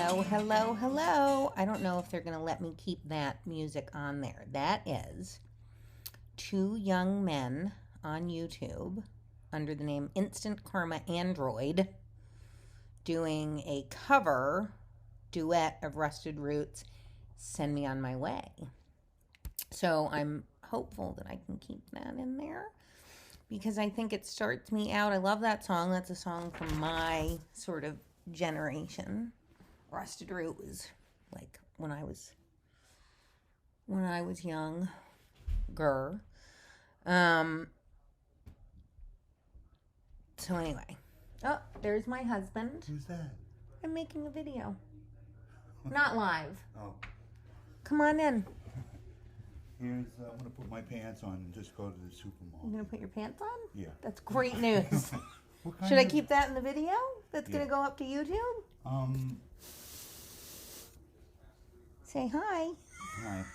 Hello, hello, hello. I don't know if they're going to let me keep that music on there. That is two young men on YouTube under the name Instant Karma Android doing a cover duet of Rusted Roots, Send Me On My Way. So I'm hopeful that I can keep that in there because I think it starts me out. I love that song. That's a song from my sort of generation. Rusted Root was like when I was young, So anyway, oh, there's my husband. Who's that? I'm making a video, not live. Oh, Come on in. I'm gonna put my pants on and just go to the supermarket. You gonna put your pants on? Yeah. That's great news. What kind Should I of- keep that in the video? That's gonna Yeah. go up to YouTube. Say hi. Hi.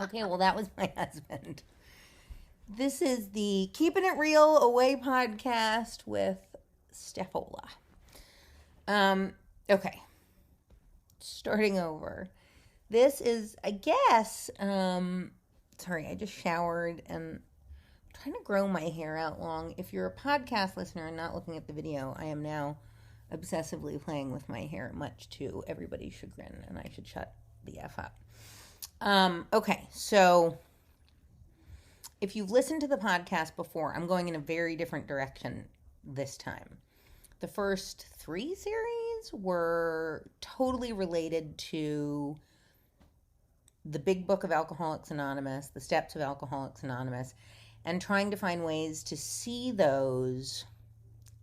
Okay, well, that was my husband. This is the Keeping It Real Away podcast with Stephola. Okay. Starting over. This is, I guess, sorry, I just showered and I'm trying to grow my hair out long. If you're a podcast listener and not looking at the video, I am now obsessively playing with my hair, much to everybody's chagrin, and I should shut the F up. Okay, so if you've listened to the podcast before, I'm going in a very different direction this time. The first 3 series were totally related to the Big Book of Alcoholics Anonymous, the Steps of Alcoholics Anonymous, and trying to find ways to see those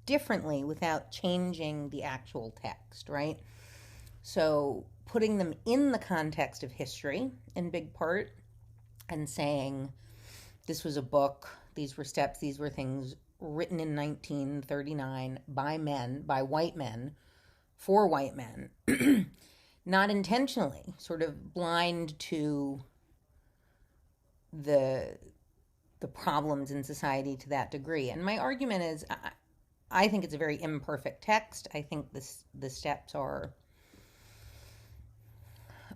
differently without changing the actual text, right? So putting them in the context of history in big part and saying this was a book, these were steps, these were things written in 1939 by men, by white men, for white men, not intentionally, sort of blind to the problems in society to that degree. And my argument is, I think it's a very imperfect text. I think the steps are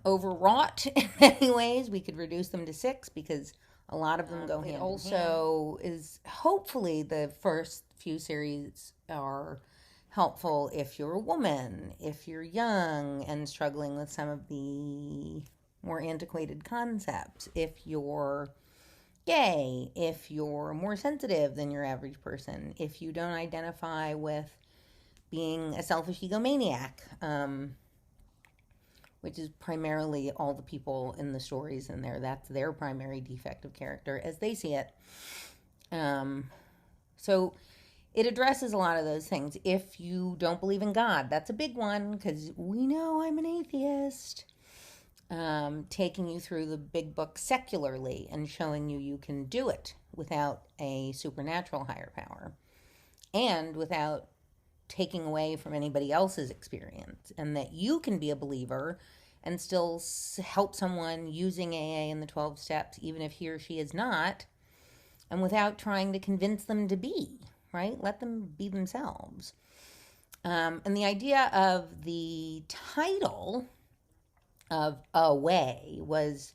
overwrought in many ways. We could reduce them to 6 because a lot of them go hand in hand. Also is hopefully the first few series are helpful if you're a woman, if you're young and struggling with some of the more antiquated concepts, if you're gay, if you're more sensitive than your average person, if you don't identify with being a selfish egomaniac, which is primarily all the people in the stories in there. That's their primary defect of character as they see it. So it addresses a lot of those things. If you don't believe in God, that's a big one because we know I'm an atheist. Taking you through the big book secularly and showing you can do it without a supernatural higher power and without taking away from anybody else's experience, and that you can be a believer and still help someone using AA and the 12 steps, even if he or she is not, and without trying to convince them to be, right? Let them be themselves. And the idea of the title of Away was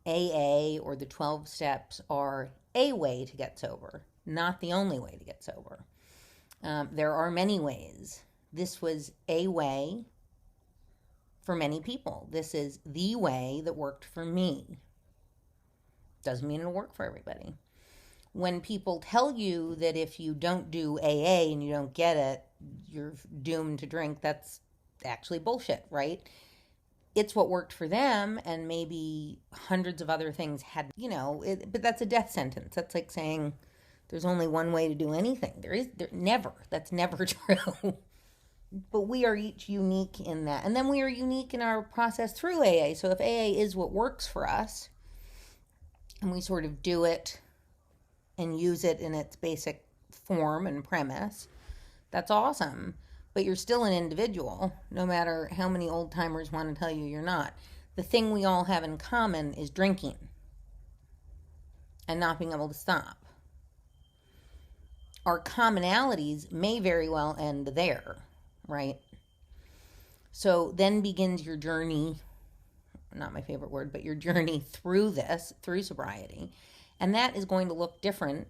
AA, or the 12 steps are a way to get sober, not the only way to get sober. There are many ways. This was a way for many people. This is the way that worked for me. Doesn't mean it'll work for everybody. When people tell you that if you don't do AA and you don't get it, you're doomed to drink, that's actually bullshit, right? It's what worked for them, and maybe hundreds of other things had, but that's a death sentence. That's like saying there's only one way to do anything. That's never true. But we are each unique in that. And then we are unique in our process through AA. So if AA is what works for us, and we sort of do it and use it in its basic form and premise, that's awesome. But you're still an individual, no matter how many old timers want to tell you you're not. The thing we all have in common is drinking and not being able to stop. Our commonalities may very well end there, right? So then begins your journey, not my favorite word, but your journey through this, through sobriety. And that is going to look different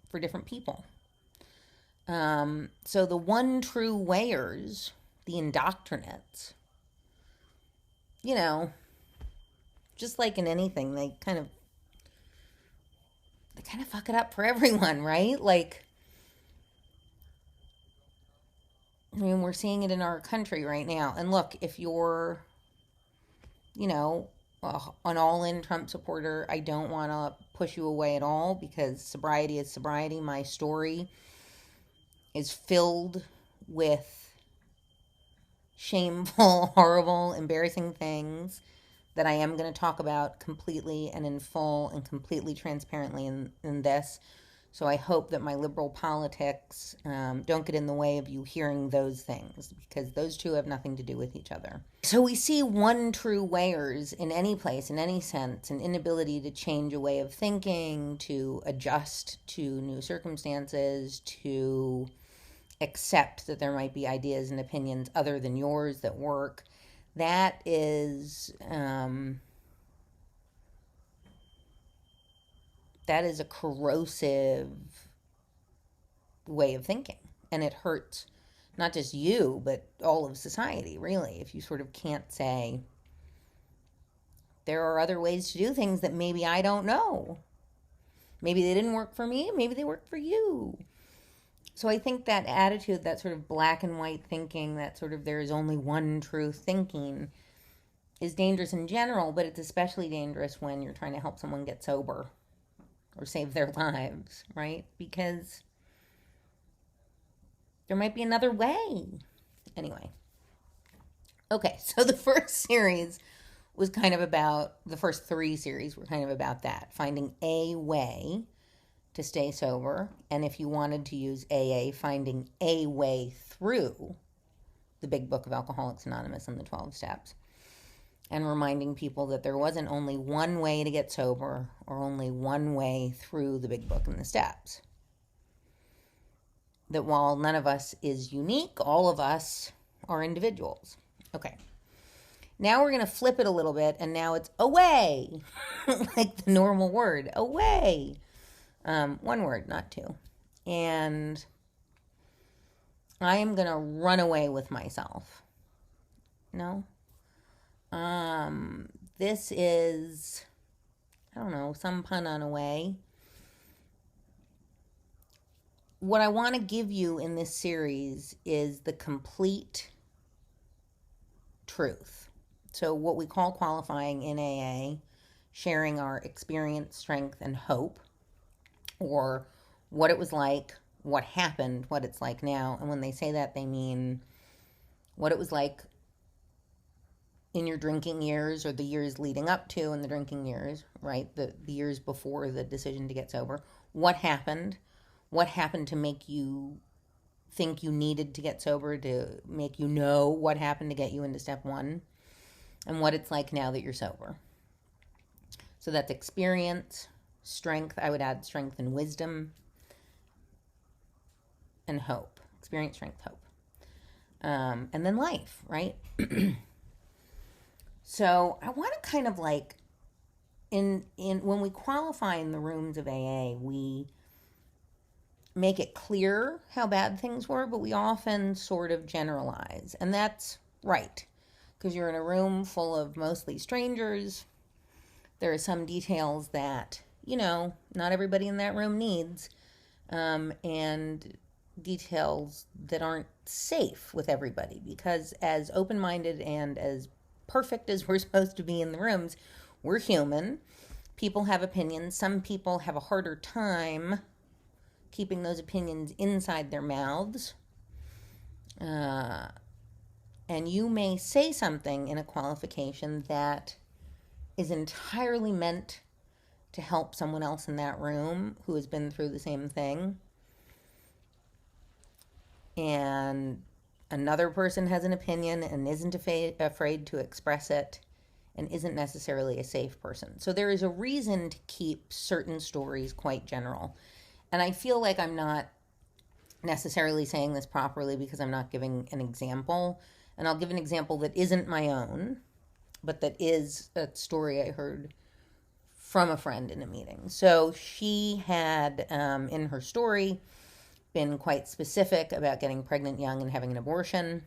for different people. So the one true wayers, the indoctrinates, you know, just like in anything, they kind of fuck it up for everyone, right? Like, I mean, we're seeing it in our country right now. And look, if you're, you know, an all-in Trump supporter, I don't want to push you away at all, because sobriety is sobriety. My story is filled with shameful, horrible, embarrassing things that I am going to talk about completely and in full and completely transparently in this. So I hope that my liberal politics don't get in the way of you hearing those things, because those two have nothing to do with each other. So we see one true wayers in any place, in any sense, an inability to change a way of thinking, to adjust to new circumstances, to accept that there might be ideas and opinions other than yours that work. That is a corrosive way of thinking, and it hurts not just you, but all of society, really, if you sort of can't say, there are other ways to do things that maybe I don't know. Maybe they didn't work for me, maybe they worked for you. So I think that attitude, that sort of black and white thinking, that sort of there is only one truth thinking, is dangerous in general, but it's especially dangerous when you're trying to help someone get sober or save their lives, right? Because there might be another way. Anyway. Okay, so the first series was kind of about, the first 3 series were kind of about that, finding a way to stay sober, and if you wanted to use AA, finding a way through the Big Book of Alcoholics Anonymous and the 12 Steps, and reminding people that there wasn't only one way to get sober or only one way through the Big Book and the Steps. That while none of us is unique, all of us are individuals. Okay. Now we're going to flip it a little bit, and now it's away, like the normal word, away. One word, not 2. And I am going to run away with myself. No? This is, I don't know, some pun on away. What I want to give you in this series is the complete truth. So what we call qualifying in AA, sharing our experience, strength, and hope, or what it was like, what happened, what it's like now. And when they say that, they mean what it was like in your drinking years, or the years leading up to and the drinking years, right? The years before the decision to get sober. What happened to make you think you needed to get sober, to make you know what happened to get you into step 1, and what it's like now that you're sober. So that's experience, strength. I would add strength and wisdom, and hope. Experience, strength, hope. And then life, right? So I want to kind of like, in when we qualify in the rooms of AA, we make it clear how bad things were, but we often sort of generalize. And that's right, because you're in a room full of mostly strangers. There are some details that, you know, not everybody in that room needs, and details that aren't safe with everybody, because as open-minded and as perfect as we're supposed to be in the rooms, we're human. People have opinions. Some people have a harder time keeping those opinions inside their mouths. And you may say something in a qualification that is entirely meant to help someone else in that room who has been through the same thing. And another person has an opinion and isn't afraid to express it, and isn't necessarily a safe person. So there is a reason to keep certain stories quite general. And I feel like I'm not necessarily saying this properly because I'm not giving an example. And I'll give an example that isn't my own, but that is a story I heard from a friend in a meeting. So she had, in her story, been quite specific about getting pregnant young and having an abortion.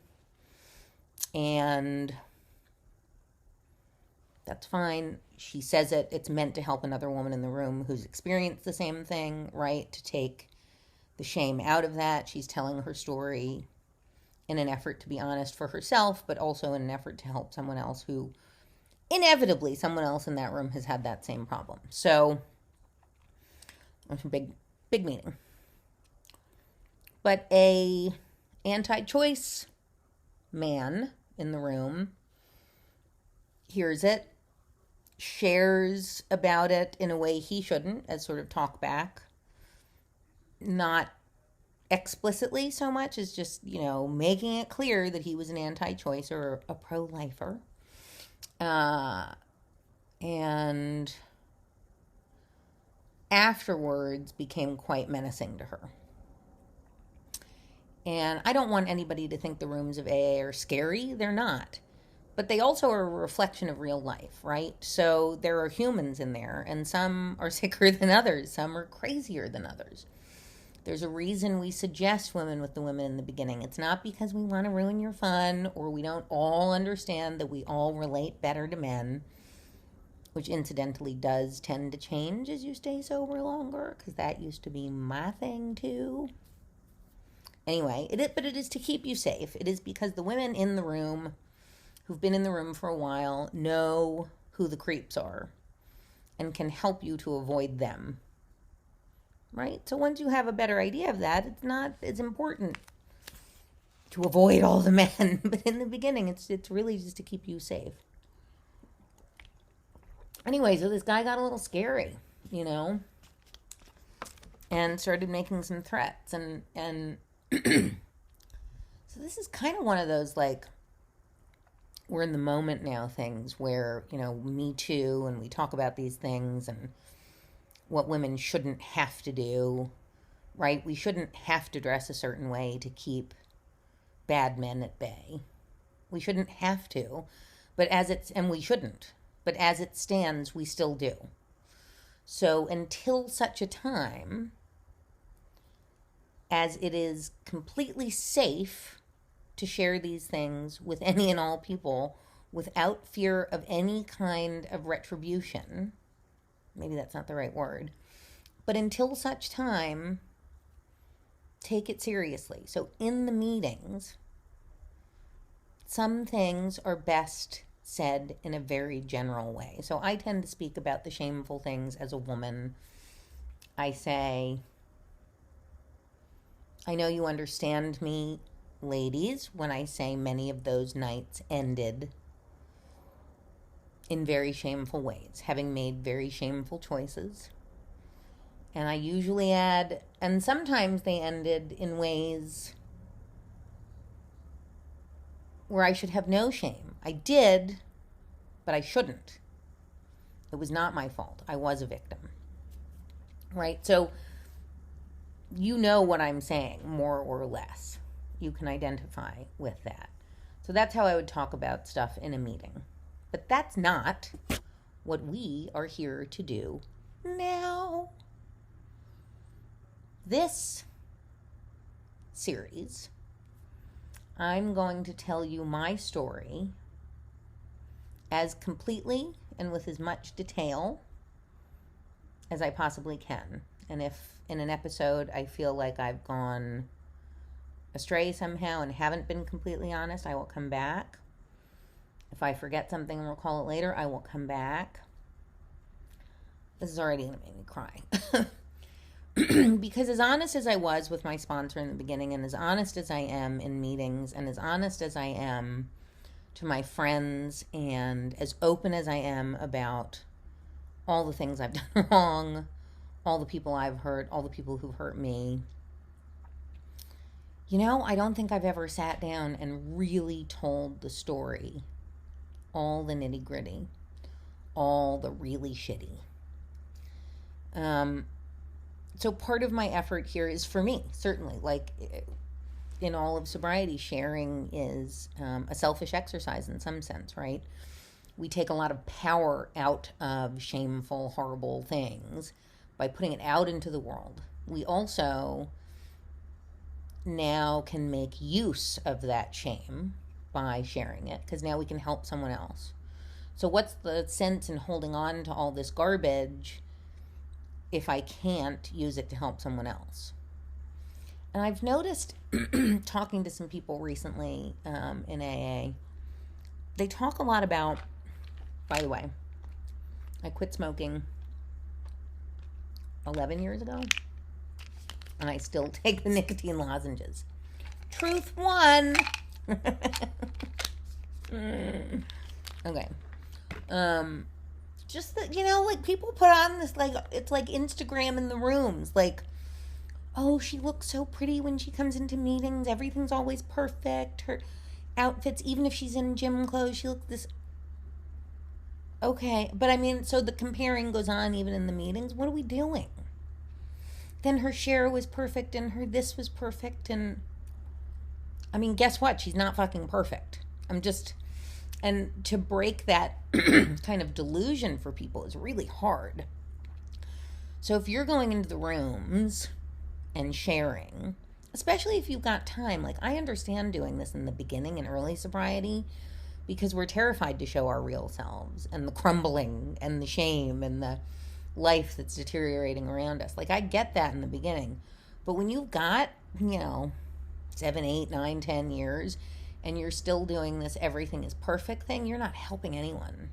And that's fine. She says it. It's meant to help another woman in the room who's experienced the same thing, right? To take the shame out of that. She's telling her story in an effort to be honest for herself, but also in an effort to help someone else who, inevitably, someone else in that room has had that same problem. So, it's a big meeting. But a anti-choice man in the room hears it, shares about it in a way he shouldn't, as sort of talk back. Not explicitly so much as just, making it clear that he was an anti-choice or a pro-lifer. And afterwards became quite menacing to her. And I don't want anybody to think the rooms of AA are scary. They're not. But they also are a reflection of real life, right? So there are humans in there, and some are sicker than others. Some are crazier than others. There's a reason we suggest women with the women in the beginning. It's not because we want to ruin your fun or we don't all understand that we all relate better to men, which incidentally does tend to change as you stay sober longer, because that used to be my thing too. Anyway, but it is to keep you safe. It is because the women in the room who've been in the room for a while know who the creeps are and can help you to avoid them. Right? So once you have a better idea of that, it's not as important to avoid all the men. But in the beginning, it's really just to keep you safe. Anyway, so this guy got a little scary, and started making some threats. And so this is kind of one of those, like, we're in the moment now things where, Me Too, and we talk about these things and what women shouldn't have to do, right? We shouldn't have to dress a certain way to keep bad men at bay. We shouldn't have to, and we shouldn't. But as it stands, we still do. So until such a time as it is completely safe to share these things with any and all people without fear of any kind of retribution, maybe that's not the right word, but until such time, take it seriously. So in the meetings, some things are best said in a very general way. So I tend to speak about the shameful things as a woman. I say, I know you understand me, ladies, when I say many of those nights ended in very shameful ways, having made very shameful choices. And I usually add, and sometimes they ended in ways where I should have no shame. I did, but I shouldn't. It was not my fault. I was a victim. Right? So you know what I'm saying, more or less. You can identify with that. So that's how I would talk about stuff in a meeting. But that's not what we are here to do now. This series, I'm going to tell you my story as completely and with as much detail as I possibly can. And if in an episode I feel like I've gone astray somehow and haven't been completely honest, I will come back. If I forget something and recall it later, I will come back. This is already going to make me cry. Because as honest as I was with my sponsor in the beginning, and as honest as I am in meetings, and as honest as I am to my friends, and as open as I am about all the things I've done wrong, all the people I've hurt, all the people who've hurt me, I don't think I've ever sat down and really told the story, all the nitty gritty, all the really shitty. So part of my effort here is for me, certainly. Like, in all of sobriety, sharing is a selfish exercise in some sense, right? We take a lot of power out of shameful, horrible things by putting it out into the world. We also now can make use of that shame by sharing it, because now we can help someone else. So, what's the sense in holding on to all this garbage if I can't use it to help someone else? And I've noticed talking to some people recently in AA, they talk a lot about, by the way, I quit smoking 11 years ago, and I still take the nicotine lozenges. Truth one. Okay. Just that, like people put on this, like, it's like Instagram in the rooms. Like, oh, she looks so pretty when she comes into meetings. Everything's always perfect. Her outfits, even if she's in gym clothes, she looks this. Okay. But I mean, so the comparing goes on even in the meetings. What are we doing? Then her share was perfect and her this was perfect. And I mean, guess what? She's not fucking perfect. And to break that kind of delusion for people is really hard. So if you're going into the rooms and sharing, especially if you've got time, like I understand doing this in the beginning in early sobriety because we're terrified to show our real selves and the crumbling and the shame and the life that's deteriorating around us. Like I get that in the beginning. But when you've got, 7, 8, 9, 10 years and you're still doing this everything is perfect thing, you're not helping anyone.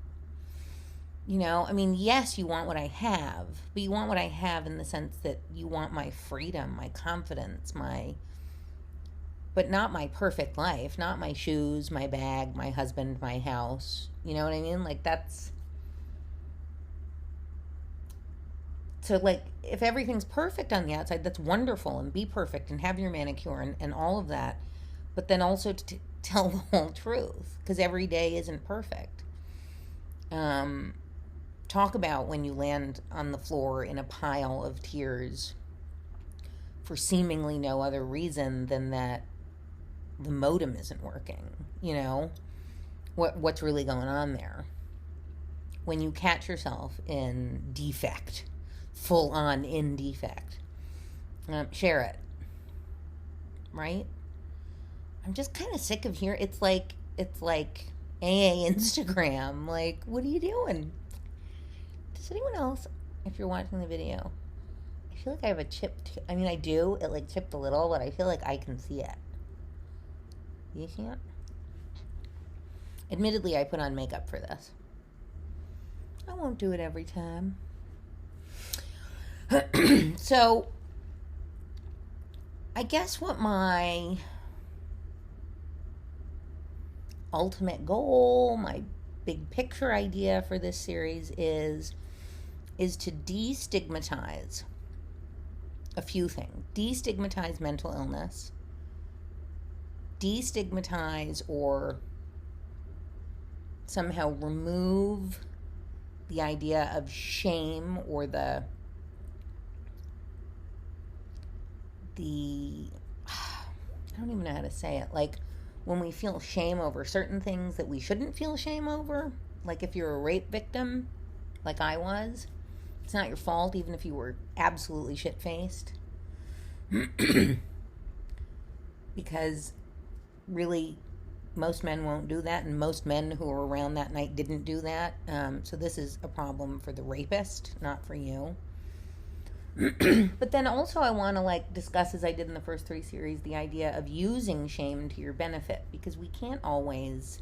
I mean, yes, you want what I have, but you want what I have in the sense that you want my freedom, my confidence, but not my perfect life, not my shoes, my bag, my husband, my house. You know what I mean? Like so like if everything's perfect on the outside, that's wonderful, and be perfect and have your manicure and all of that. But then also to tell the whole truth, because every day isn't perfect. Talk about when you land on the floor in a pile of tears for seemingly no other reason than that the modem isn't working. What's really going on there? When you catch yourself in defect, full on in defect, share it. Right? I'm just kind of sick of hearing it's like AA Instagram. Like, what are you doing? Does anyone else, if you're watching the video, I feel like I have a chipped. I mean, I do. It like chipped a little, but I feel like I can see it. You can't. Admittedly, I put on makeup for this. I won't do it every time. So, I guess what my ultimate goal, my big picture idea for this series is to destigmatize a few things. Destigmatize mental illness. Destigmatize or somehow remove the idea of shame or the I don't even know how to say it. Like when we feel shame over certain things that we shouldn't feel shame over. Like if you're a rape victim, like I was, it's not your fault even if you were absolutely shit-faced. Because really, most men won't do that, and most men who were around that night didn't do that. So this is a problem for the rapist, not for you. But then also I want to discuss, as I did in the first 3 series, the idea of using shame to your benefit, because we can't always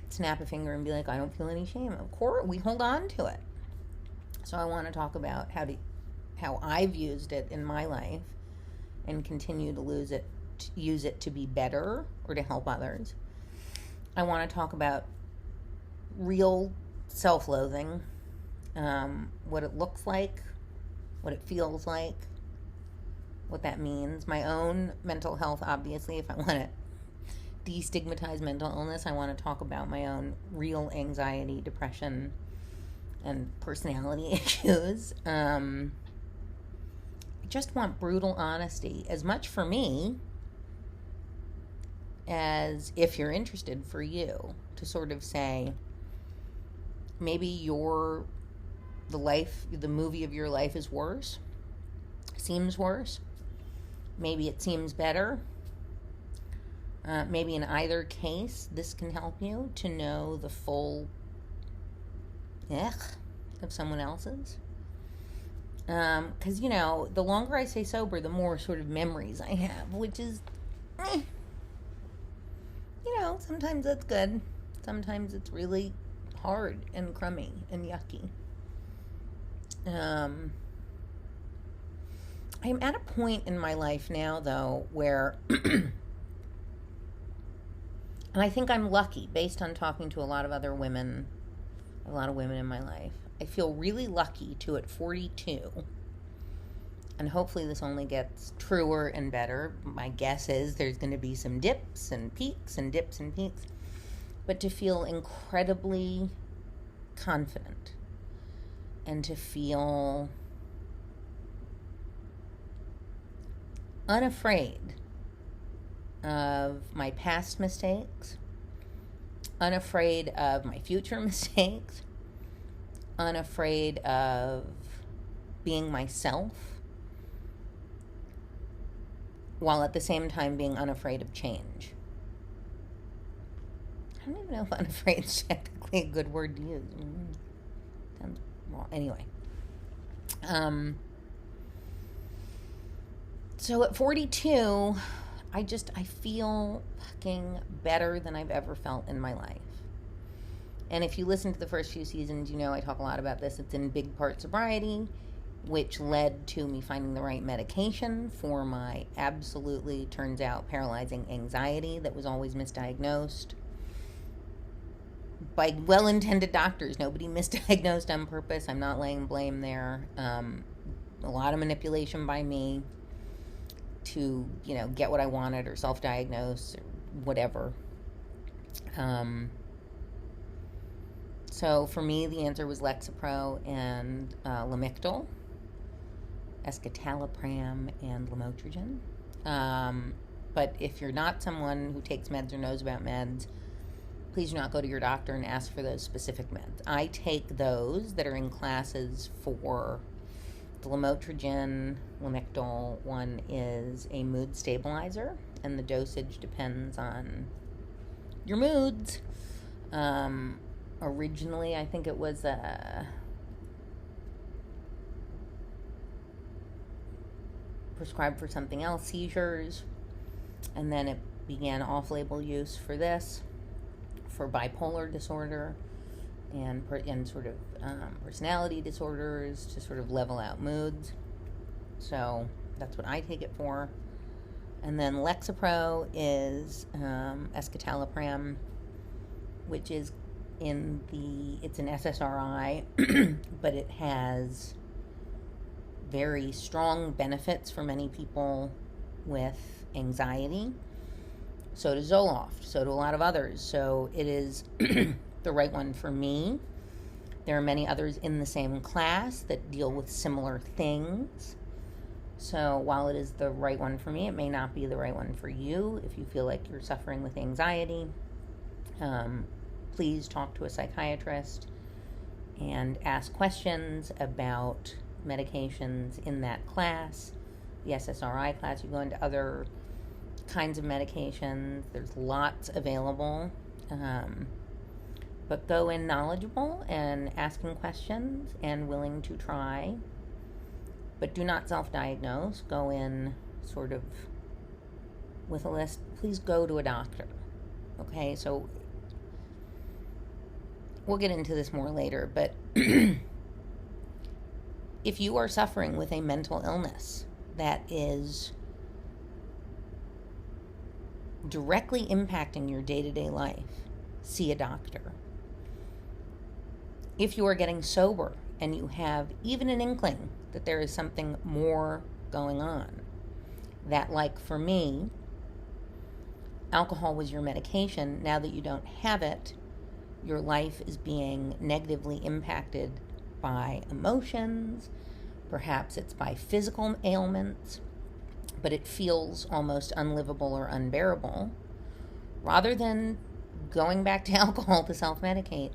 snap a finger and be like, I don't feel any shame. Of course, we hold on to it. So I want to talk about how I've used it in my life and continue to use it to be better or to help others. I want to talk about real self-loathing, what it looks like, what it feels like, what that means. My own mental health, obviously, if I want to destigmatize mental illness, I want to talk about my own real anxiety, depression, and personality issues. I just want brutal honesty, as much for me as, if you're interested, for you to sort of say, maybe the movie of your life is worse, seems worse. Maybe it seems better. Maybe in either case, this can help you to know the full of someone else's. Because, the longer I stay sober, the more sort of memories I have, which is, sometimes that's good. Sometimes it's really hard and crummy and yucky. I'm at a point in my life now, though, where, and I think I'm lucky based on talking to a lot of women in my life. I feel really lucky to, at 42, and hopefully this only gets truer and better. My guess is there's going to be some dips and peaks and dips and peaks, but to feel incredibly confident and to feel unafraid of my past mistakes, unafraid of my future mistakes, unafraid of being myself, while at the same time being unafraid of change. I don't even know if unafraid is technically a good word to use. Well, anyway. So at 42, I feel fucking better than I've ever felt in my life. And if you listen to the first few seasons, I talk a lot about this. It's in big part sobriety, which led to me finding the right medication for my absolutely, turns out, paralyzing anxiety that was always misdiagnosed by well-intended doctors. Nobody misdiagnosed on purpose. I'm not laying blame there. A lot of manipulation by me to, get what I wanted or self-diagnose or whatever. So for me, the answer was Lexapro and Lamictal, escitalopram, and lamotrigine. But if you're not someone who takes meds or knows about meds, please do not go to your doctor and ask for those specific meds. I take those that are in classes for the lamotrigine. Lamictal one is a mood stabilizer, and the dosage depends on your moods. Originally, I think it was prescribed for something else, seizures, and then it began off-label use for this, for bipolar disorder and sort of personality disorders, to sort of level out moods. So that's what I take it for. And then Lexapro is escitalopram, which is it's an SSRI, but it has very strong benefits for many people with anxiety. So does Zoloft. So do a lot of others. So it is the right one for me. There are many others in the same class that deal with similar things. So while it is the right one for me, it may not be the right one for you. If you feel like you're suffering with anxiety, please talk to a psychiatrist and ask questions about medications in that class. The SSRI class, you go into other kinds of medications. There's lots available. But go in knowledgeable and asking questions and willing to try. But do not self-diagnose. Go in sort of with a list. Please go to a doctor. Okay, so we'll get into this more later, but if you are suffering with a mental illness that is directly impacting your day-to-day life, see a doctor. If you are getting sober and you have even an inkling that there is something more going on, that, like for me, alcohol was your medication, now that you don't have it, your life is being negatively impacted by emotions, perhaps it's by physical ailments, but it feels almost unlivable or unbearable. rather than going back to alcohol to self-medicate,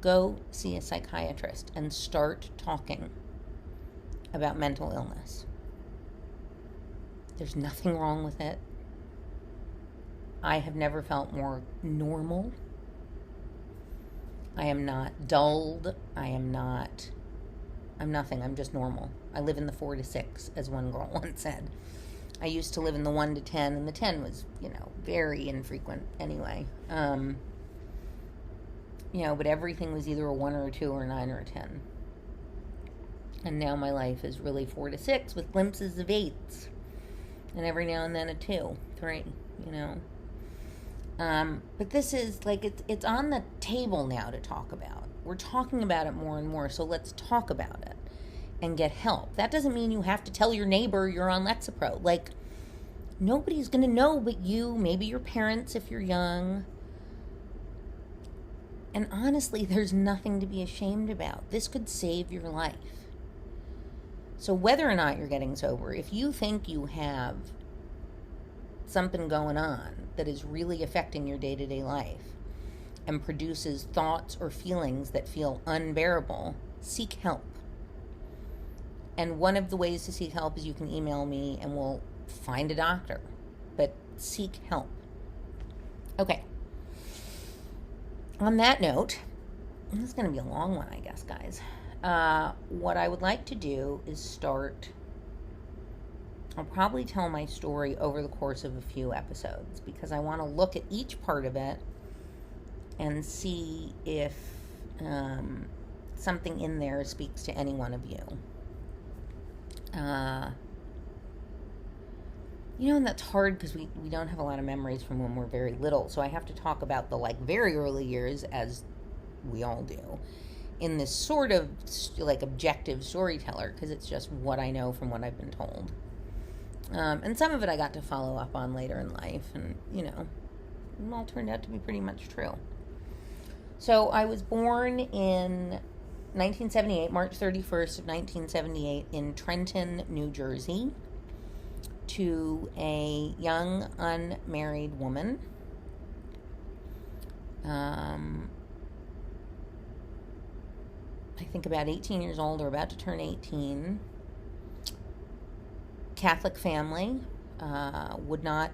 go see a psychiatrist and start talking about mental illness. There's nothing wrong with it. I have never felt more normal. I am not dulled. I'm nothing. I'm just normal. I live in the 4 to 6, as one girl once said. I used to live in the 1 to 10, and the 10 was, very infrequent anyway. But everything was either a 1 or a 2 or a 9 or a 10. And now my life is really 4 to 6 with glimpses of 8s. And every now and then a 2, 3, But this is it's on the table now to talk about. We're talking about it more and more, so let's talk about it and get help. That doesn't mean you have to tell your neighbor you're on Lexapro. Nobody's going to know but you, maybe your parents if you're young. And honestly, there's nothing to be ashamed about. This could save your life. So whether or not you're getting sober, if you think you have something going on that is really affecting your day-to-day life and produces thoughts or feelings that feel unbearable, seek help. And one of the ways to seek help is you can email me and we'll find a doctor. But seek help. Okay. On that note, this is going to be a long one, I guess, guys. What I would like to do is I'll probably tell my story over the course of a few episodes because I want to look at each part of it and see if something in there speaks to any one of you. And that's hard because we don't have a lot of memories from when we're very little, so I have to talk about the very early years, as we all do, in this sort of objective storyteller, because it's just what I know from what I've been told. And some of it I got to follow up on later in life, and it all turned out to be pretty much true. So I was born in 1978, March 31st of 1978, in Trenton, New Jersey, to a young unmarried woman. I think about 18 years old, or about to turn 18. Catholic family, would not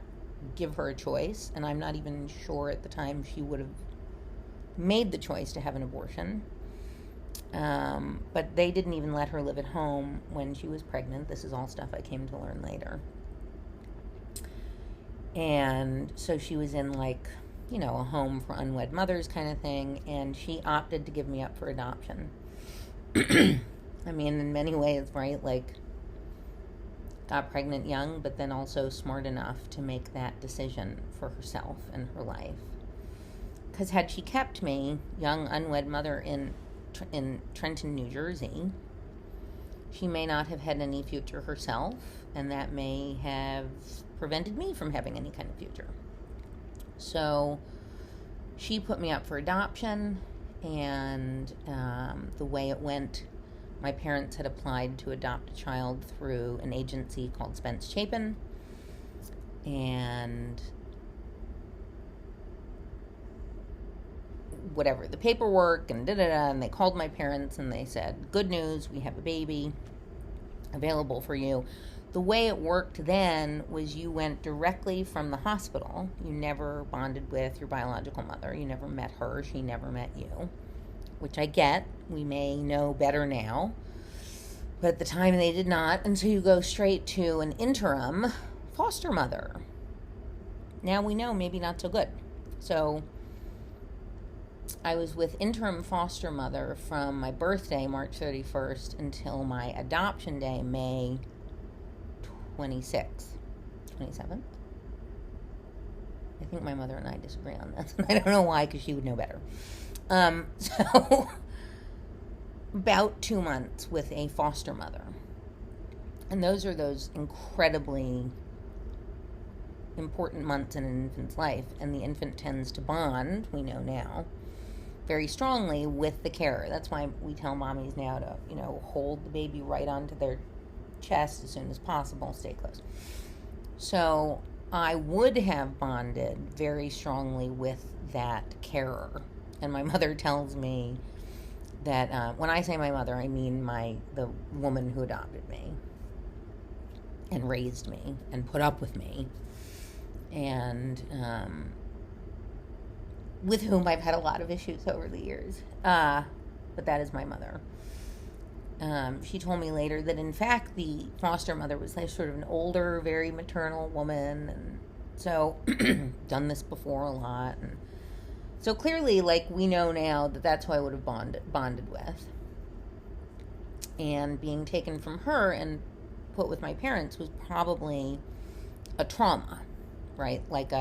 give her a choice, and I'm not even sure at the time she would have made the choice to have an abortion. But they didn't even let her live at home when she was pregnant. This is all stuff I came to learn later. And so she was in a home for unwed mothers kind of thing, and she opted to give me up for adoption. I mean, in many ways, right? Got pregnant young, but then also smart enough to make that decision for herself and her life. Because had she kept me, young unwed mother, in Trenton, New Jersey, she may not have had any future herself, and that may have prevented me from having any kind of future. So she put me up for adoption, and the way it went, my parents had applied to adopt a child through an agency called Spence Chapin, and whatever, the paperwork and and they called my parents and they said, good news, we have a baby available for you. The way it worked then was you went directly from the hospital. You never bonded with your biological mother. You never met her. She never met you, which I get. We may know better now, but at the time they did not. And so you go straight to an interim foster mother. Now we know, maybe not so good. So I was with interim foster mother from my birthday, March 31st, until my adoption day, May 27th. I think my mother and I disagree on this. I don't know why, because she would know better. So about 2 months with a foster mother. And those are those incredibly important months in an infant's life. And the infant tends to bond, we know now, very strongly with the carer. That's why we tell mommies now to, hold the baby right onto their chest as soon as possible, stay close. So I would have bonded very strongly with that carer. And my mother tells me that when I say my mother, I mean the woman who adopted me and raised me and put up with me, and with whom I've had a lot of issues over the years. But that is my mother. She told me later that in fact the foster mother was like sort of an older, very maternal woman, and so done this before a lot, and so clearly, like, we know now that that's who I would have bonded with. And being taken from her and put with my parents was probably a trauma, right? Like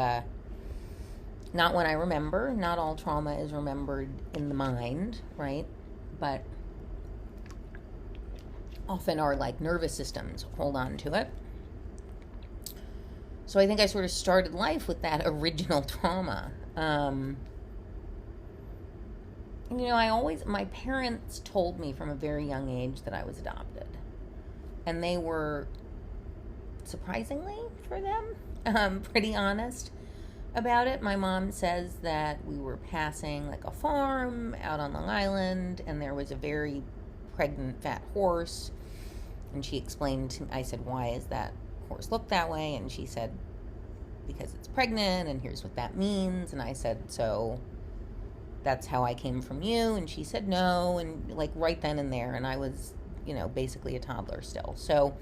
not one I remember. Not all trauma is remembered in the mind, right? But often our, like, nervous systems hold on to it. So I think I sort of started life with that original trauma. My parents told me from a very young age that I was adopted. And they were, surprisingly for them, pretty honest about it. My mom says that we were passing like a farm out on Long Island, and there was a very pregnant fat horse. And she explained to me, I said, why is that horse look that way? And she said, because it's pregnant, and here's what that means. And I said, so that's how I came from you? And she said no, and like right then and there, and I was, basically a toddler still. So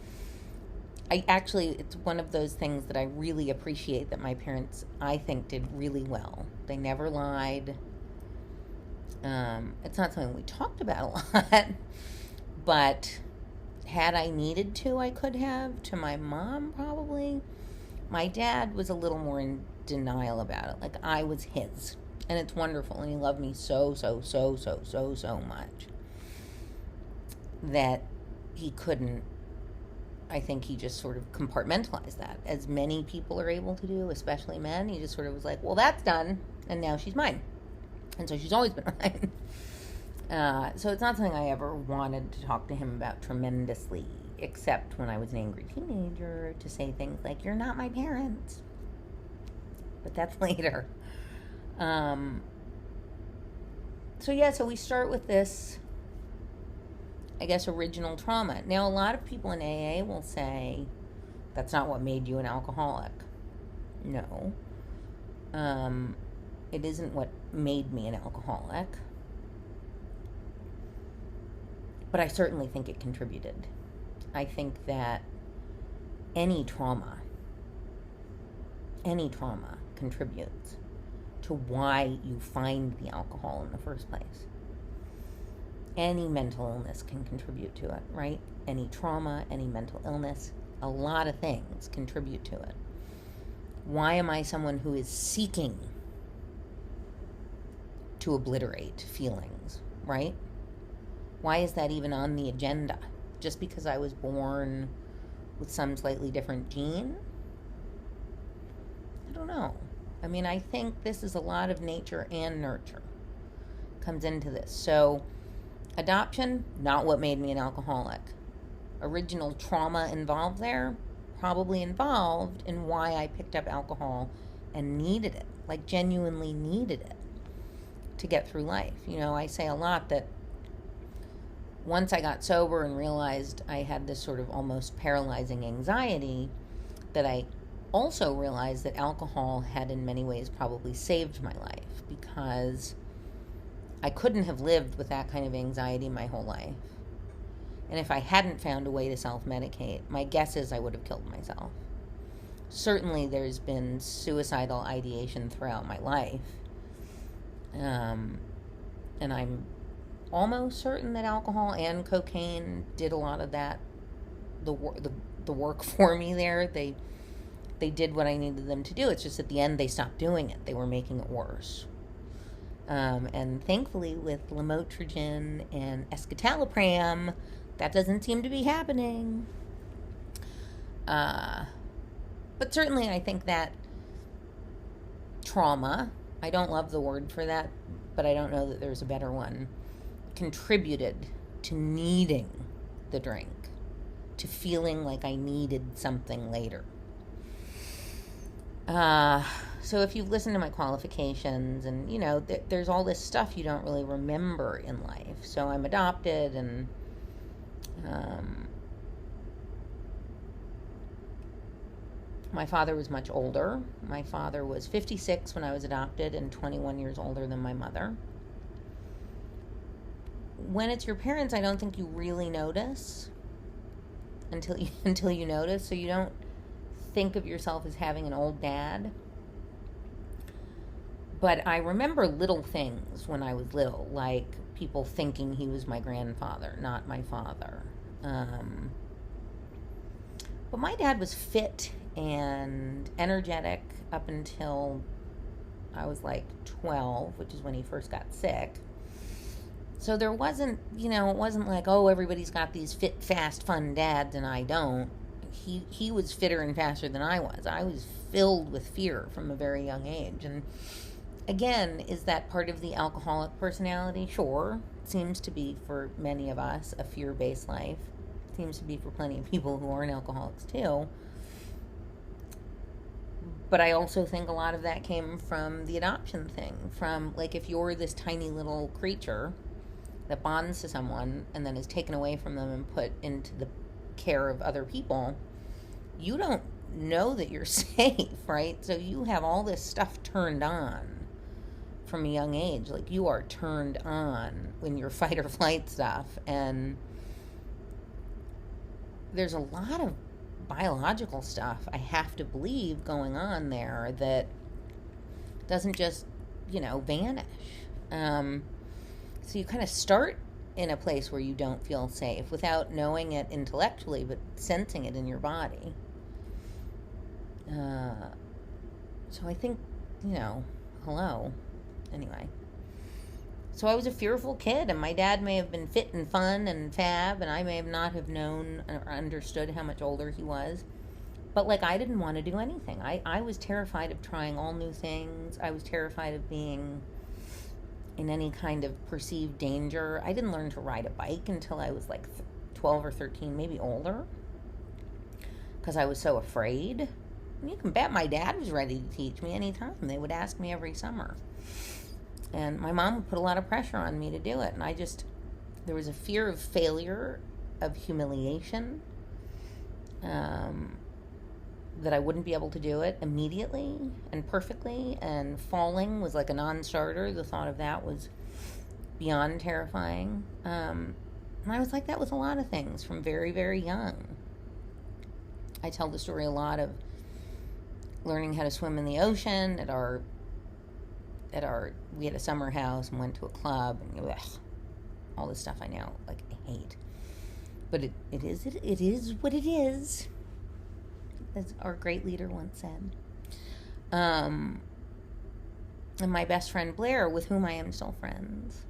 it's one of those things that I really appreciate that my parents, I think, did really well. They never lied. It's not something we talked about a lot, but had I needed to, I could have. To my mom, probably. My dad was a little more in denial about it. Like, I was his. And it's wonderful, and he loved me so much that he couldn't, I think he just sort of compartmentalized that, as many people are able to do, especially men. He just sort of was like, well, that's done, and now she's mine. And so she's always been mine. So it's not something I ever wanted to talk to him about tremendously, except when I was an angry teenager, to say things like, you're not my parents. But that's later. So we start with this, I guess, original trauma. Now, a lot of people in AA will say, that's not what made you an alcoholic. No. It isn't what made me an alcoholic. But I certainly think it contributed. I think that any trauma contributes to why you find the alcohol in the first place. Any mental illness can contribute to it, right? Any trauma, any mental illness, a lot of things contribute to it. Why am I someone who is seeking to obliterate feelings, right? Why is that even on the agenda? Just because I was born with some slightly different gene? I don't know. I mean, I think this is a lot of nature and nurture comes into this. So, adoption, not what made me an alcoholic. Original trauma involved there, probably involved in why I picked up alcohol and needed it, like genuinely needed it to get through life. I say a lot that once I got sober and realized I had this sort of almost paralyzing anxiety, that I also realized that alcohol had in many ways probably saved my life, because I couldn't have lived with that kind of anxiety my whole life. And if I hadn't found a way to self-medicate, my guess is I would have killed myself. Certainly there's been suicidal ideation throughout my life. And I'm almost certain that alcohol and cocaine did a lot of that, the work for me there. They did what I needed them to do. It's just at the end they stopped doing it. They were making it worse. And thankfully with lamotrigine and escitalopram, that doesn't seem to be happening. But certainly I think that trauma, I don't love the word for that, but I don't know that there's a better one, contributed to needing the drink, to feeling like I needed something later. Uh, so if you've listened to my qualifications, and there's all this stuff you don't really remember in life. So I'm adopted, and um, my father was much older. My father was 56 when I was adopted and 21 years older than my mother. When it's your parents, I don't think you really notice until you notice. So you don't think of yourself as having an old dad. But I remember little things when I was little, like people thinking he was my grandfather, not my father. But my dad was fit and energetic up until I was like 12, which is when he first got sick. So there wasn't, it wasn't like, oh, everybody's got these fit, fast, fun dads and I don't. He was fitter and faster than I was. I was filled with fear from a very young age. And again, is that part of the alcoholic personality? Sure. It seems to be for many of us a fear-based life. It seems to be for plenty of people who aren't alcoholics too. But I also think a lot of that came from the adoption thing. From, like, if you're this tiny little creature that bonds to someone and then is taken away from them and put into the care of other people, you don't know that you're safe, right? So you have all this stuff turned on from a young age. Like, you are turned on when you're fight or flight stuff. And there's a lot of biological stuff, I have to believe, going on there that doesn't just, vanish. So you kind of start in a place where you don't feel safe without knowing it intellectually, but sensing it in your body. So I think, hello. Anyway. So I was a fearful kid, and my dad may have been fit and fun and fab, and I may have not have known or understood how much older he was. But, I didn't want to do anything. I was terrified of trying all new things. I was terrified of being in any kind of perceived danger. I didn't learn to ride a bike until I was 12 or 13, maybe older, because I was so afraid. And you can bet my dad was ready to teach me anytime. They would ask me every summer. And my mom would put a lot of pressure on me to do it. And there was a fear of failure, of humiliation, that I wouldn't be able to do it immediately and perfectly. And falling was like a non-starter. The thought of that was beyond terrifying. And I was like that with a lot of things from very, very young. I tell the story a lot of learning how to swim in the ocean we had a summer house and went to a club, and all this stuff I now I hate, but it is what it is, as our great leader once said. And my best friend Blair, with whom I am still friends,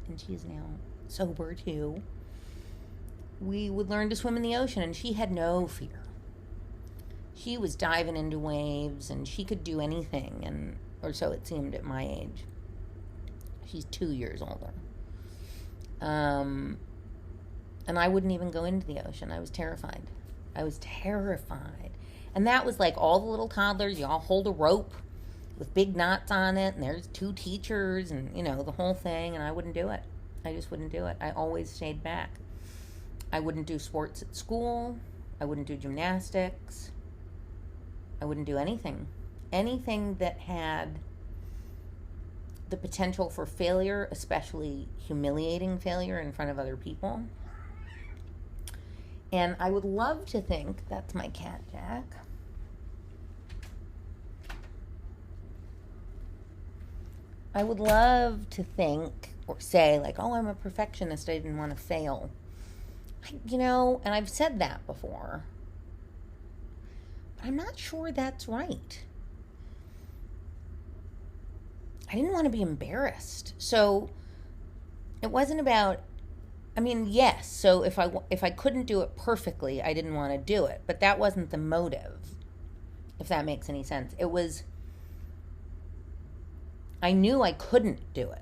and she is now sober too, we would learn to swim in the ocean, and she had no fear. She was diving into waves, and she could do anything, or so it seemed at my age. She's 2 years older. And I wouldn't even go into the ocean. I was terrified. And that was like all the little toddlers. You all hold a rope with big knots on it, and there's 2 teachers, and, the whole thing, and I wouldn't do it. I just wouldn't do it. I always stayed back. I wouldn't do sports at school. I wouldn't do gymnastics. I wouldn't do anything. Anything that had the potential for failure, especially humiliating failure in front of other people. And I would love to think, that's my cat, Jack. I would love to think or say, oh, I'm a perfectionist, I didn't want to fail. And I've said that before. But I'm not sure that's right. I didn't want to be embarrassed. So it wasn't about, yes. So if I couldn't do it perfectly, I didn't want to do it. But that wasn't the motive, if that makes any sense. It was, I knew I couldn't do it.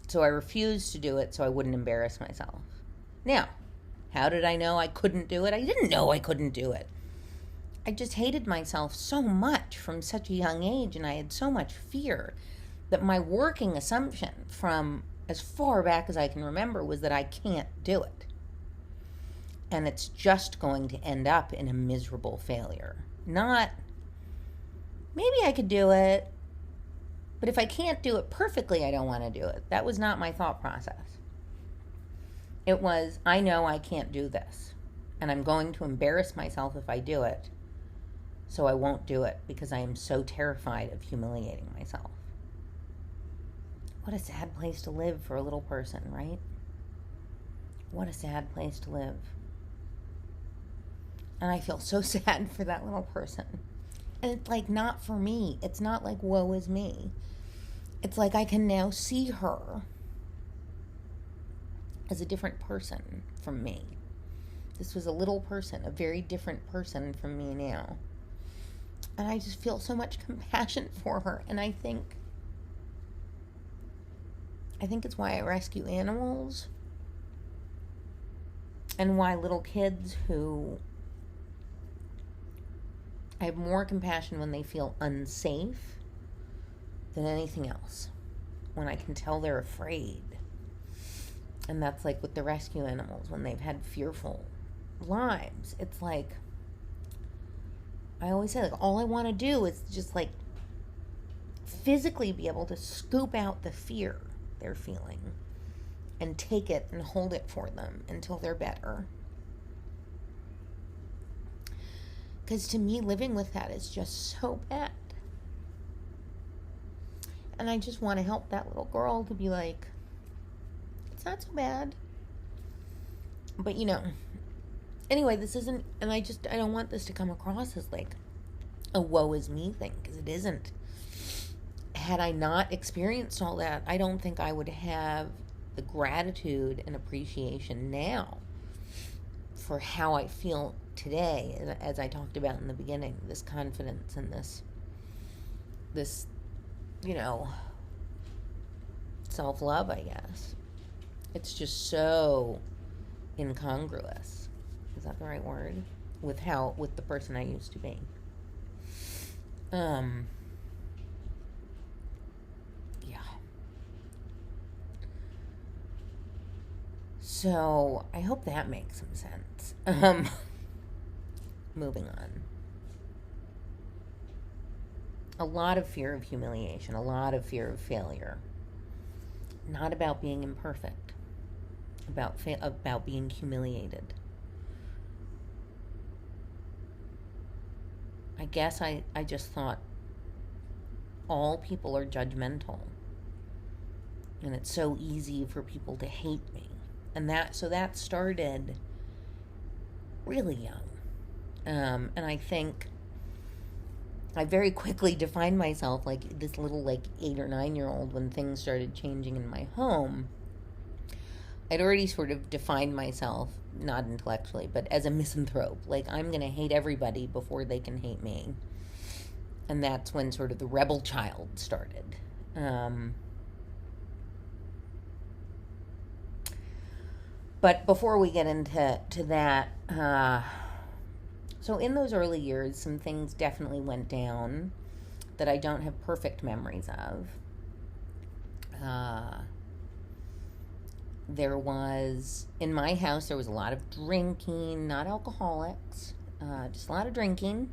So I refused to do it so I wouldn't embarrass myself. Now, how did I know I couldn't do it? I didn't know I couldn't do it. I just hated myself so much from such a young age, and I had so much fear that my working assumption from as far back as I can remember was that I can't do it. And it's just going to end up in a miserable failure. Not, maybe I could do it, but if I can't do it perfectly, I don't want to do it. That was not my thought process. It was, I know I can't do this, and I'm going to embarrass myself if I do it, so I won't do it because I am so terrified of humiliating myself. What a sad place to live for a little person, right? What a sad place to live. And I feel so sad for that little person. And it's like not for me. It's not like woe is me. It's like I can now see her as a different person from me. This was a little person, a very different person from me now. And I just feel so much compassion for her. And I think it's why I rescue animals. And why little kids who... I have more compassion when they feel unsafe than anything else. When I can tell they're afraid. And that's like with the rescue animals, when they've had fearful lives. It's like, I always say, like, all I want to do is just like physically be able to scoop out the fear they're feeling and take it and hold it for them until they're better. Because to me, living with that is just so bad. And I just want to help that little girl to be like, it's not so bad. But anyway, this isn't, and I don't want this to come across as like a woe is me thing, because it isn't. Had I not experienced all that, I don't think I would have the gratitude and appreciation now for how I feel today, as I talked about in the beginning, this confidence and this self-love, I guess. It's just so incongruous. Is that the right word? With the person I used to be. Yeah. So, I hope that makes some sense. Moving on. A lot of fear of humiliation, a lot of fear of failure. Not about being imperfect, about being humiliated. I guess I just thought all people are judgmental, and it's so easy for people to hate me. And that started really young. And I think I very quickly defined myself like this little 8 or 9-year-old when things started changing in my home. I'd already sort of defined myself, not intellectually, but as a misanthrope. Like, I'm going to hate everybody before they can hate me. And that's when sort of the rebel child started. But before we get into that, so in those early years, some things definitely went down that I don't have perfect memories of. In my house, there was a lot of drinking, not alcoholics, just a lot of drinking.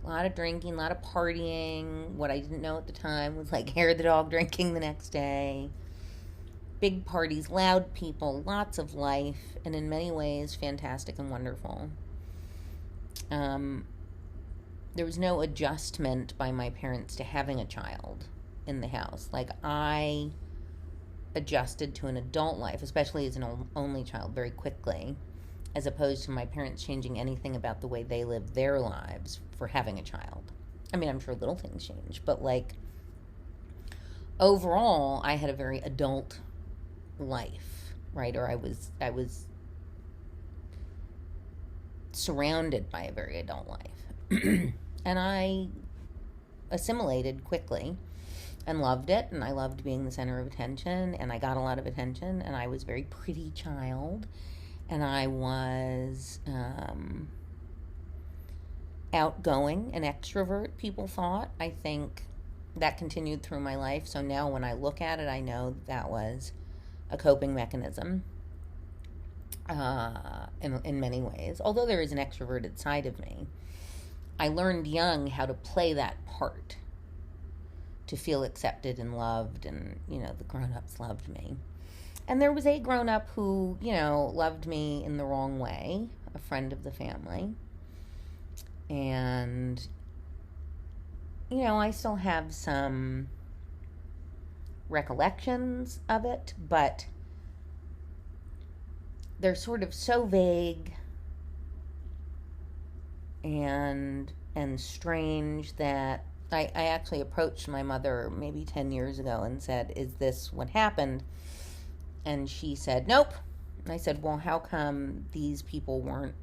A lot of partying. What I didn't know at the time was like hair of the dog drinking the next day. Big parties, loud people, lots of life, and in many ways fantastic and wonderful. There was no adjustment by my parents to having a child in the house. Like, I adjusted to an adult life, especially as an only child, very quickly, as opposed to my parents changing anything about the way they lived their lives for having a child. I mean, I'm sure little things change, but overall, I had a very adult life, right? Or I was surrounded by a very adult life. And I assimilated quickly and loved it, and I loved being the center of attention, and I got a lot of attention, and I was a very pretty child, and I was outgoing and extrovert, people thought. I think that continued through my life. So now when I look at it, I know that was a coping mechanism in many ways. Although there is an extroverted side of me, I learned young how to play that part, to feel accepted and loved, and, the grown-ups loved me. And there was a grown-up who, loved me in the wrong way, a friend of the family. And, I still have some recollections of it, but they're sort of so vague and strange that I actually approached my mother maybe 10 years ago and said, "Is this what happened?" And she said, "Nope." And I said, "Well, how come these people weren't,"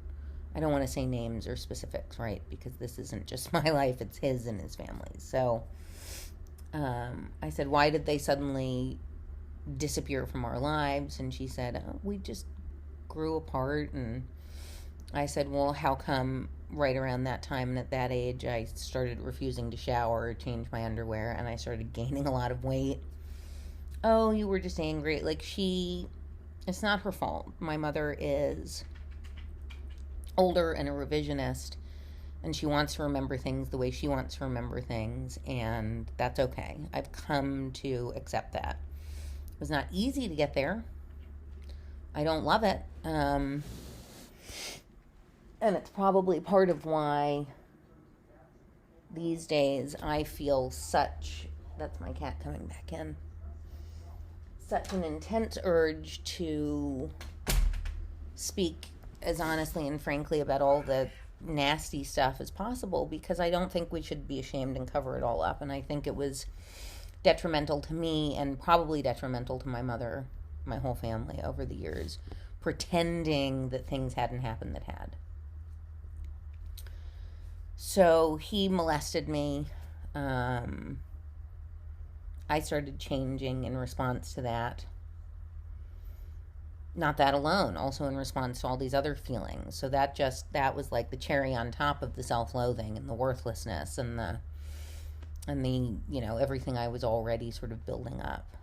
I don't want to say names or specifics, right? Because this isn't just my life, it's his and his family's. So I said, "Why did they suddenly disappear from our lives?" And she said, "Oh, we just grew apart." And I said, "Well, how come right around that time and at that age I started refusing to shower or change my underwear and I started gaining a lot of weight?" "Oh, you were just angry." Like, it's not her fault. My mother is older and a revisionist, and she wants to remember things the way she wants to remember things, and that's okay. I've come to accept that. It was not easy to get there. I don't love it. And it's probably part of why these days I feel that's my cat coming back in, such an intense urge to speak as honestly and frankly about all the nasty stuff as possible, because I don't think we should be ashamed and cover it all up. And I think it was detrimental to me and probably detrimental to my mother, my whole family over the years, pretending that things hadn't happened that had. So he molested me. I started changing in response to that. Not that alone, also in response to all these other feelings. So that was like the cherry on top of the self-loathing and the worthlessness and the everything I was already sort of building up.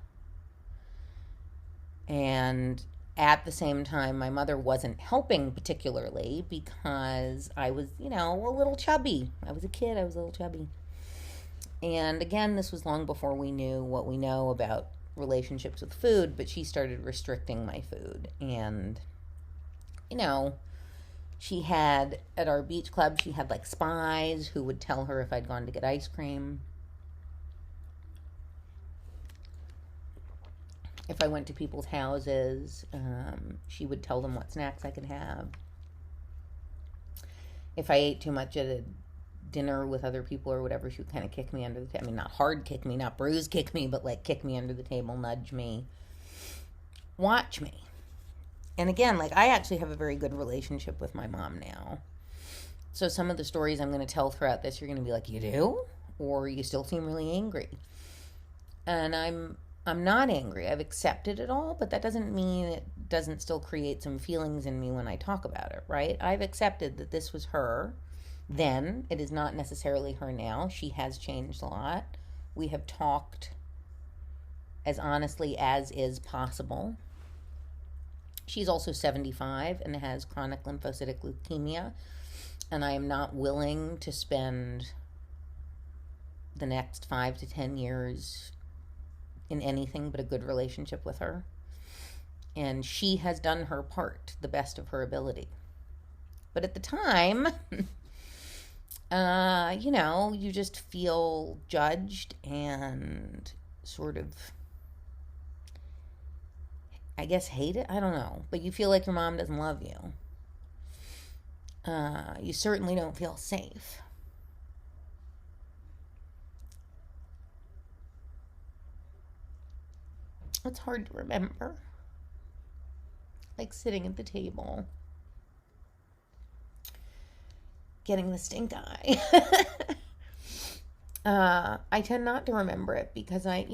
And at the same time, my mother wasn't helping particularly, because I was, a little chubby. I was a kid, I was a little chubby. And again, this was long before we knew what we know about relationships with food, but she started restricting my food. And, she had, at our beach club, she had like spies who would tell her if I'd gone to get ice cream. If I went to people's houses, she would tell them what snacks I could have. If I ate too much at a dinner with other people or whatever, she would kind of kick me under the table. I mean, not hard kick me, not bruise kick me, but like kick me under the table, nudge me, watch me. And again, like, I actually have a very good relationship with my mom now. So some of the stories I'm going to tell throughout this, you're going to be like, "You do?" Or "You still seem really angry." And I'm not angry. I've accepted it all, but that doesn't mean it doesn't still create some feelings in me when I talk about it, right? I've accepted that this was her then. It is not necessarily her now. She has changed a lot. We have talked as honestly as is possible. She's also 75 and has chronic lymphocytic leukemia, and I am not willing to spend the next 5 to 10 years in anything but a good relationship with her. And she has done her part the best of her ability. But at the time, you just feel judged and sort of, I guess, hate it. I don't know. But you feel like your mom doesn't love you. You certainly don't feel safe. It's hard to remember. Like sitting at the table, getting the stink eye. I tend not to remember it because it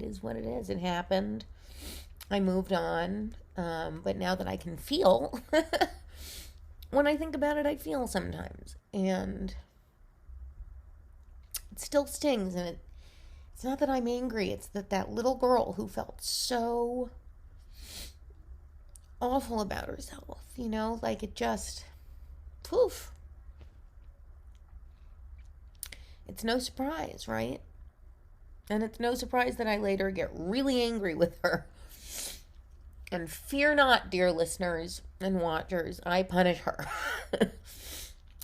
is what it is. It happened. I moved on. But now that I can feel, when I think about it, I feel sometimes. And it still stings. And it's not that I'm angry. It's that little girl who felt so awful about herself, like it just, poof. It's no surprise, right? And it's no surprise that I later get really angry with her. And fear not, dear listeners and watchers, I punish her.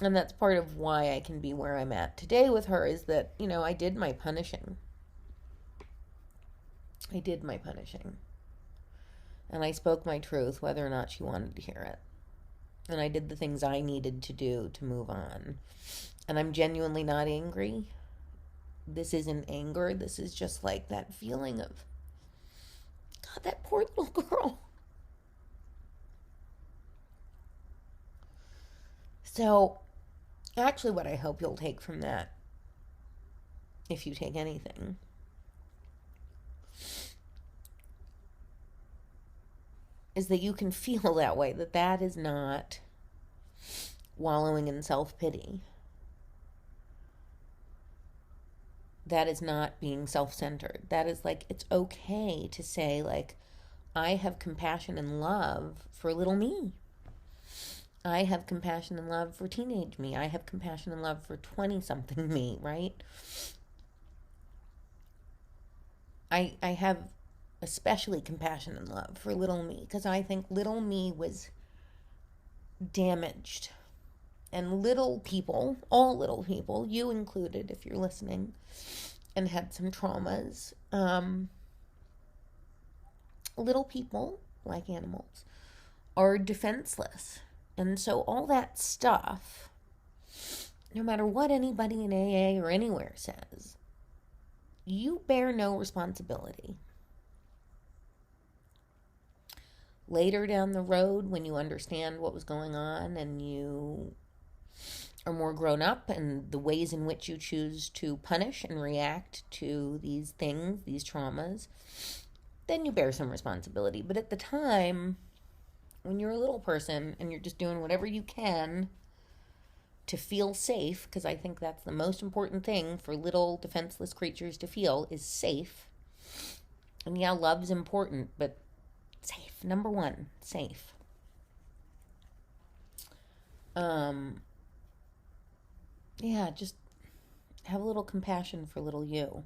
And that's part of why I can be where I'm at today with her, is that, I did my punishing. And I spoke my truth, whether or not she wanted to hear it. And I did the things I needed to do to move on. And I'm genuinely not angry. This isn't anger. This is just like that feeling of, God, that poor little girl. So, actually what I hope you'll take from that, if you take anything, is that you can feel that way, that is not wallowing in self-pity. That is not being self-centered. That is like, it's okay to say, like, I have compassion and love for little me. I have compassion and love for teenage me. I have compassion and love for 20-something me, right? I have especially compassion and love for little me, because I think little me was damaged. And little people, all little people, you included if you're listening, and had some traumas. Little people, like animals, are defenseless. And so all that stuff, no matter what anybody in AA or anywhere says, you bear no responsibility. Later down the road, when you understand what was going on and you are more grown up, and the ways in which you choose to punish and react to these things, these traumas, then you bear some responsibility. But at the time, when you're a little person and you're just doing whatever you can to feel safe, because I think that's the most important thing for little defenseless creatures to feel, is safe. And yeah, love's important, but safe. Number one, safe. Yeah, just have a little compassion for little you.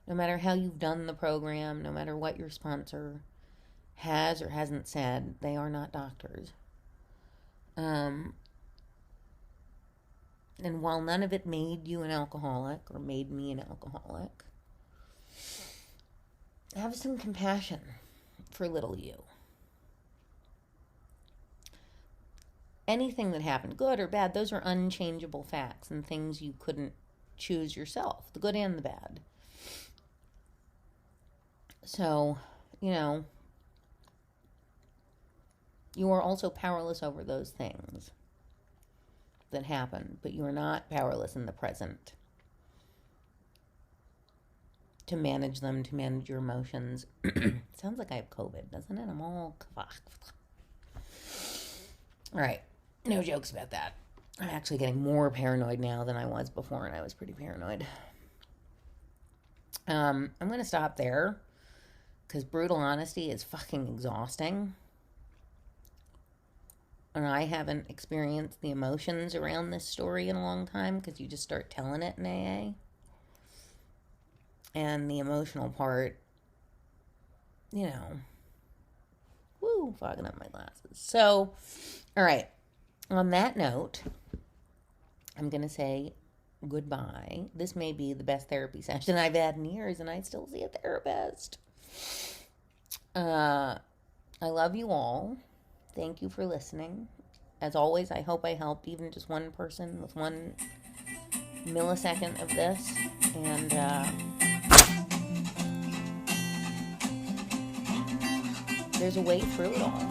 No matter how you've done the program, no matter what your sponsor has or hasn't said, they are not doctors. And while none of it made you an alcoholic or made me an alcoholic, have some compassion for little you. Anything that happened, good or bad, those are unchangeable facts and things you couldn't choose yourself, the good and the bad. So, you are also powerless over those things that happen, but you are not powerless in the present to manage them, to manage your emotions. Sounds like I have COVID, doesn't it? I'm all... All right. No jokes about that. I'm actually getting more paranoid now than I was before, and I was pretty paranoid. I'm going to stop there, because brutal honesty is fucking exhausting. And I haven't experienced the emotions around this story in a long time, because you just start telling it in AA. And the emotional part, fogging up my glasses. So, all right. On that note, I'm going to say goodbye. This may be the best therapy session I've had in years, and I still see a therapist. I love you all. Thank you for listening. As always, I hope I helped even just one person with 1 millisecond of this. And there's a way through it all.